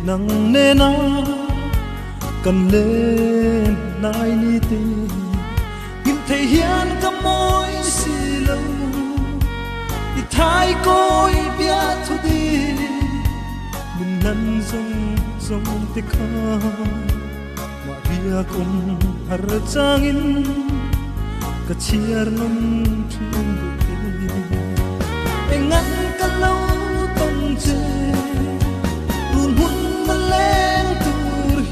nang ne na kan lên nai ni te in thể hiện cả môi xì lâu đi thái coi bia thu đi mình năn dòng dòng te kha mà bia con har changin ka chiar nom thim e ngan ka lâu tông che run hun ma leng tur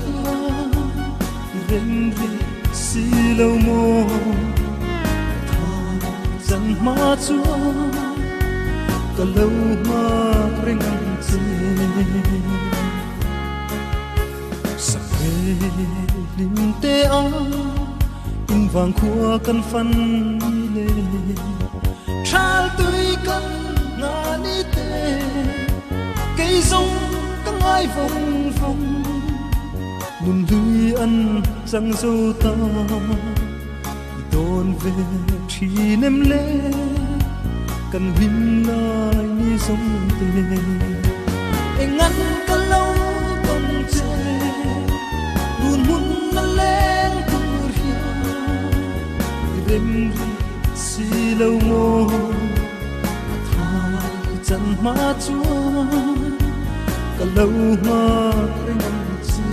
ren ri si lâu mo dần ma chua cả lâu ma ring che sa pe lim te a in vang khua kan fan le chal tui kan nga ni te cây sông các ai phong phong nun lui ăn răng dâu ta đồn về chỉ nem lê cần vinh lại như sông tê anh ngăn cả lâu tông chê buồn muốn nó lên tur hia đêm ri si lâu mô thay chân má chúa cả lâu mà anh chi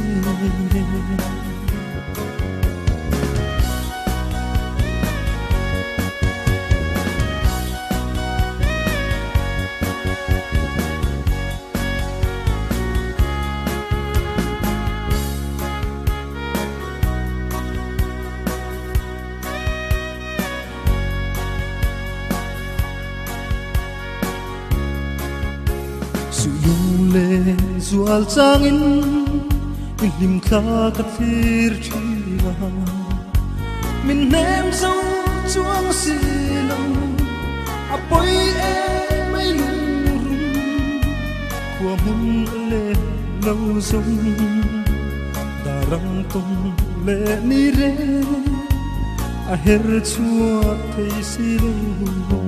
lên zual changin lim kha ka thir thia min nem zo chuang si lo apoi e mai lung kwa mun le lo zong darang tung le ni re a her chua thei si lo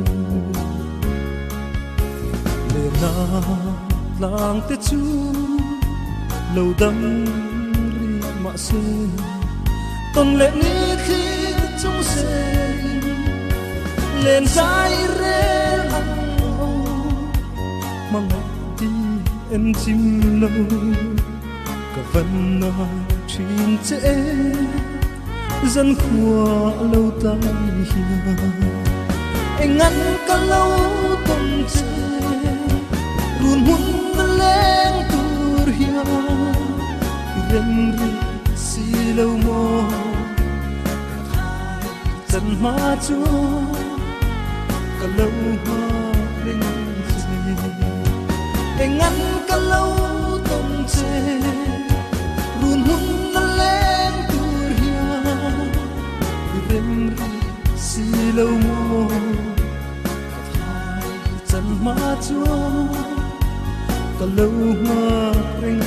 le na lang te chu lâu đâm ri mạ se ton lệ ni khi chung se lên dài re ăn mang đi em chim lâu cả vần na chín chế dân khua lâu tay hia anh ngăn cả lâu tông chế run hun lên tur hia ren ri si lâu mo chân ma chúa cả lâu hoa ring che anh ngăn cả lâu tông che run hun lên tur hia ren ri si lâu mo chân ma chúa cả lâu hoa ring